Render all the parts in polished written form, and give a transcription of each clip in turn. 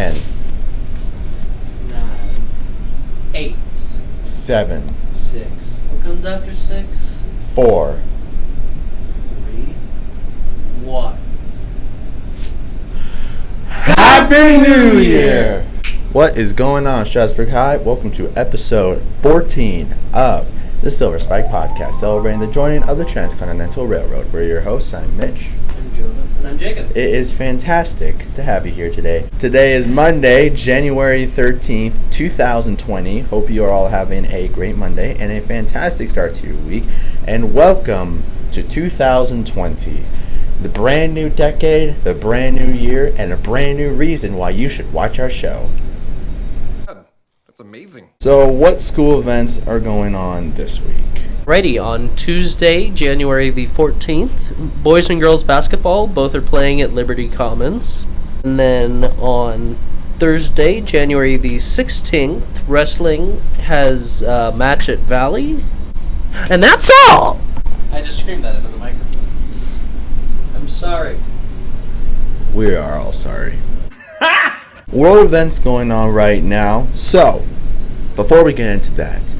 10, 9, 8, 7, 6. What comes after 6? 4. 3, 1. Happy New Year! What is going on, Strasburg High? Welcome to episode 14 of the Silver Spike Podcast, celebrating the joining of the Transcontinental Railroad. We're your hosts. I'm Mitch. I'm Jonah. And I'm Jacob. It is fantastic to have you here today. Today is Monday, January 13th, 2020. Hope you are all having a great Monday and a fantastic start to your week. And welcome to 2020. The brand new decade, the brand new year, and a brand new reason why you should watch our show. That's amazing. So what school events are going on this week? Righty, on Tuesday, January the 14th, boys and girls basketball, both are playing at Liberty Commons. And then on Thursday, January the 16th, wrestling has a match at Valley. And that's all! I just screamed that into the microphone. I'm sorry. We are all sorry. World events going on right now. So, before we get into that,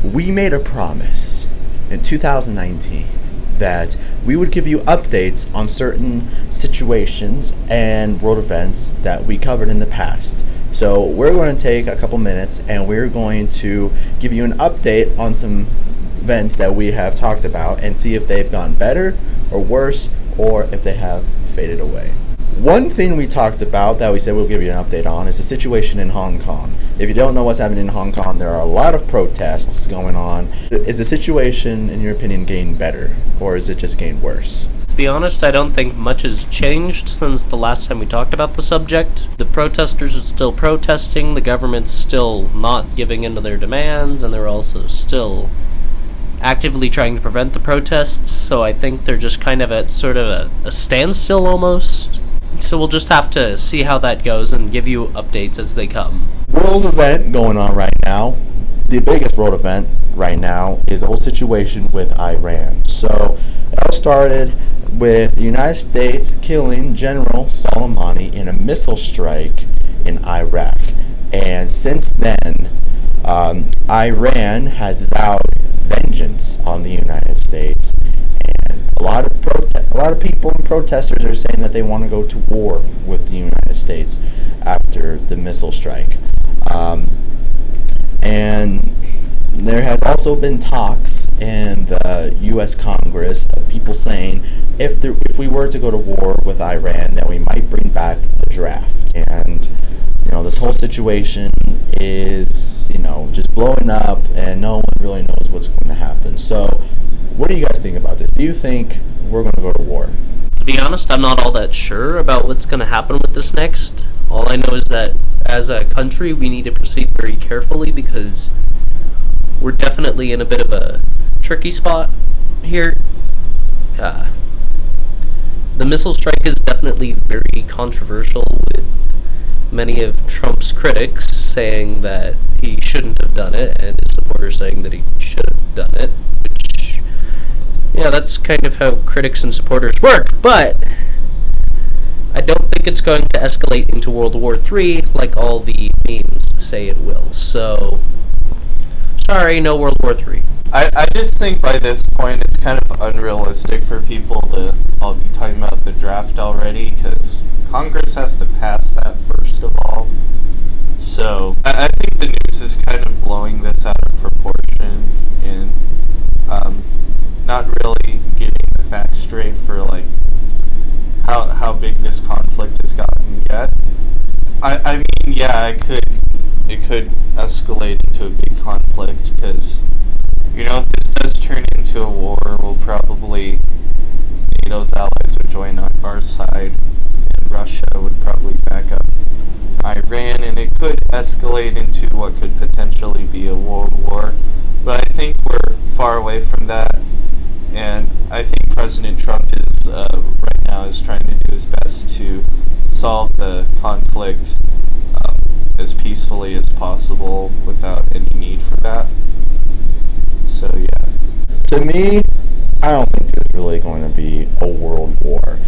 we made a promise in 2019 that we would give you updates on certain situations and world events that we covered in the past. So we're going to take a couple minutes and we're going to give you an update on some events that we have talked about and see if they've gone better or worse or if they have faded away. One thing we talked about that we said we'll give you an update on is the situation in Hong Kong. If you don't know what's happening in Hong Kong, there are a lot of protests going on. Is the situation, in your opinion, getting better, or is it just getting worse? To be honest, I don't think much has changed since the last time we talked about the subject. The protesters are still protesting, the government's still not giving in to their demands, and they're also still actively trying to prevent the protests, so I think they're just kind of at sort of a standstill almost. So we'll just have to see how that goes and give you updates as they come. World event going on right now. The biggest world event right now is the whole situation with Iran. So it all started with the United States killing General Soleimani in a missile strike in Iraq. And since then, Iran has vowed vengeance on the United States. A lot of people and protesters are saying that they want to go to war with the United States after the missile strike. And there has also been talks in the U.S. Congress of people saying if we were to go to war with Iran, that we might bring back the draft. And this whole situation is just blowing up, and no one really knows what's going to happen. So, what do you guys think about this? Do you think we're going to go to war? To be honest, I'm not all that sure about what's going to happen with this next. All I know is that as a country, we need to proceed very carefully because we're definitely in a bit of a tricky spot here. The missile strike is definitely very controversial, with many of Trump's critics saying that he shouldn't have done it, and his supporters saying that he should have done it. Yeah, that's kind of how critics and supporters work, but I don't think it's going to escalate into World War III like all the memes say it will. So, sorry, no World War III. I just think by this point it's kind of unrealistic for people to all be talking about the draft already, because Congress has to pass that first of all. So, I think the news is kind of blowing this out of proportion and not really getting the facts straight for how big this conflict has gotten yet. I mean, yeah, it could escalate into a big conflict because if this does turn into a war, we'll probably NATO's allies would join our side, and Russia would probably back up Iran, and it could escalate into what could potentially be a world war. But I think we're far away from that. And I think President Trump is right now is trying to do his best to solve the conflict as peacefully as possible without any need for that. So yeah. To me, I don't think there's really going to be a world war.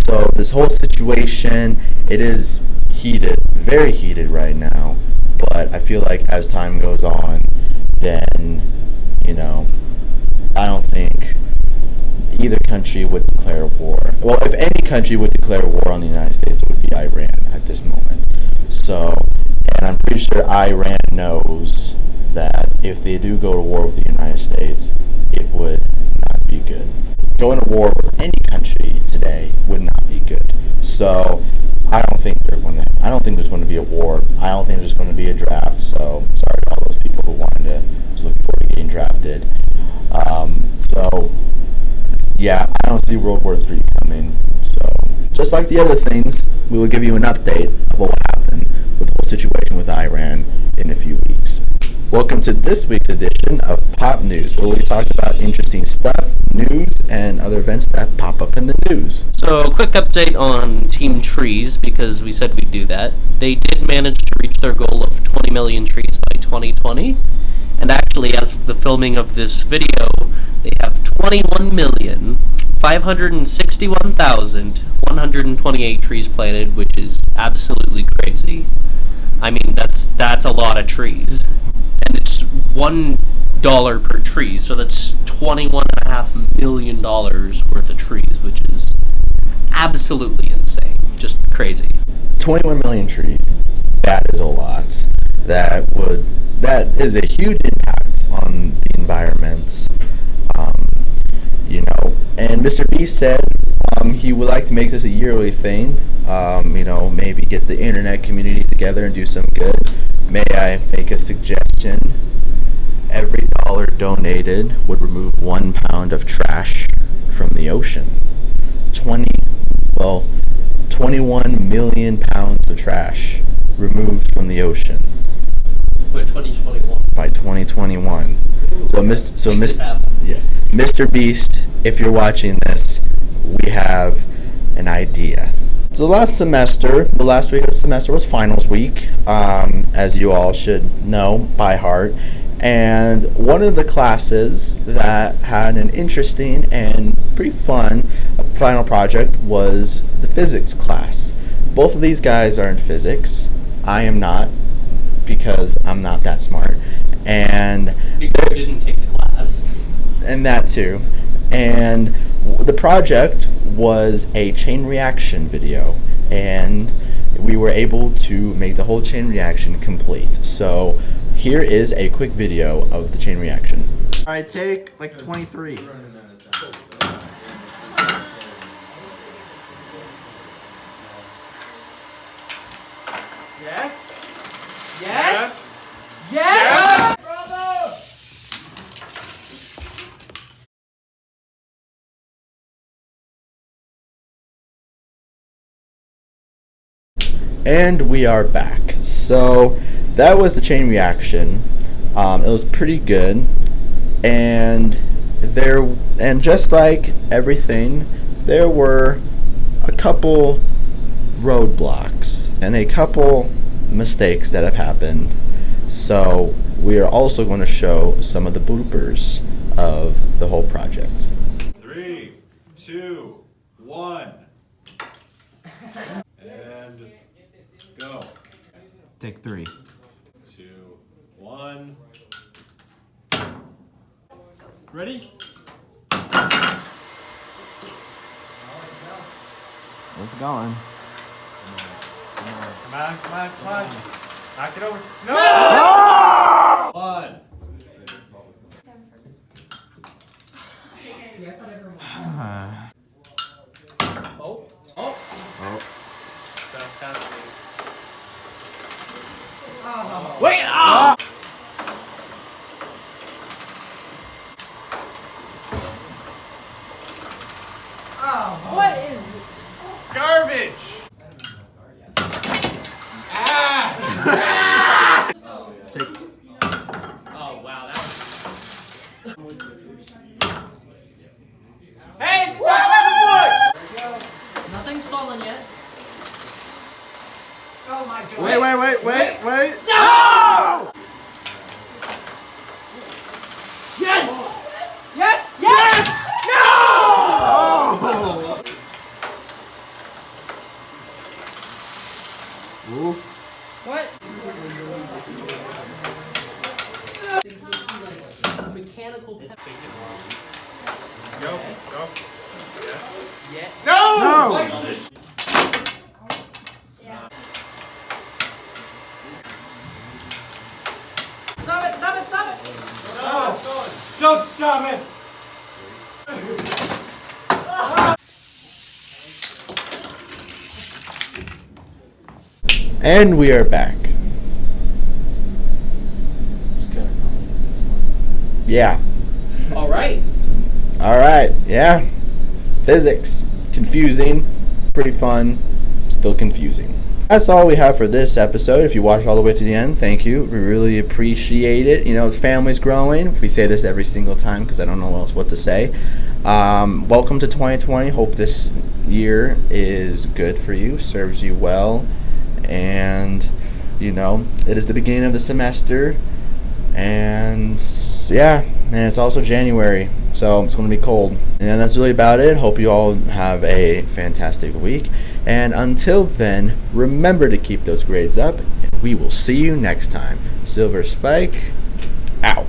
So this whole situation, it is heated, very heated right now. But I feel like as time goes on, then, you know, I don't think either country would declare war. Well, if any country would declare war on the United States, it would be Iran at this moment. So, and I'm pretty sure Iran knows that if they do go to war with the United States, it would not be good. Going to war with any country today would not be good. So, I don't think there's going to be a war. I don't think there's going to be a draft. So, sorry to all those people who wanted to just look forward to getting drafted. So, yeah, I don't see World War III coming. So, just like the other things, we will give you an update of what will happen with the whole situation with Iran in a few weeks. Welcome to this week's edition of Pop News, where we talk about interesting stuff, news, and other events that pop up in the news. So, quick update on Team Trees, because we said we'd do that. They did manage to reach their goal of 20 million trees by 2020. And actually, as of the filming of this video, they have 21,561,128 trees planted, which is absolutely crazy. I mean, that's a lot of trees. And it's $1 per tree, so that's $21.5 million worth of trees, which is absolutely insane. Just crazy. 21 million trees. That is a lot. That is a huge impact on the environment. And Mr. Beast said he would like to make this a yearly thing. Maybe get the internet community together and do some good. May I make a suggestion? Every dollar donated would remove 1 pound of trash from the ocean. 21 million pounds of trash removed from the ocean. By 2021. By 2021. Mr. Beast, if you're watching this, we have an idea. So the last week of the semester was finals week, as you all should know by heart. And one of the classes that had an interesting and pretty fun final project was the physics class. Both of these guys are in physics. I am not, because I'm not that smart. And because you didn't take the class. And that too. And the project was a chain reaction video, and we were able to make the whole chain reaction complete. So here is a quick video of the chain reaction. All right, take like 23. Yes. Yes. Yes. Bravo. And we are back. So that was the chain reaction. It was pretty good, and just like everything, there were a couple roadblocks and a couple mistakes that have happened. So we are also going to show some of the bloopers of the whole project. 3, 2, 1. And go. Take 3. 2, 1. Ready? It's going. Come on. Knock it over. No! 1. Wait! Oh! What is Garbage! Take. Oh wow, that was. Hey! What? Nothing's fallen yet. Oh my god. Wait. No! Yes! Yes! Yes! No! Stop it, stop it, stop it! Don't stop it! And we are back. Yeah. All right. All right. Yeah. Physics. Confusing. Pretty fun. Still confusing. That's all we have for this episode. If you watched all the way to the end, thank you. We really appreciate it. You know, the family's growing. We say this every single time because I don't know else what to say. Welcome to 2020. Hope this year is good for you, serves you well. And, you know, it is the beginning of the semester. And, yeah, and it's also January. So it's going to be cold. And that's really about it. Hope you all have a fantastic week. And until then, remember to keep those grades up. And we will see you next time. Silver Spike, out.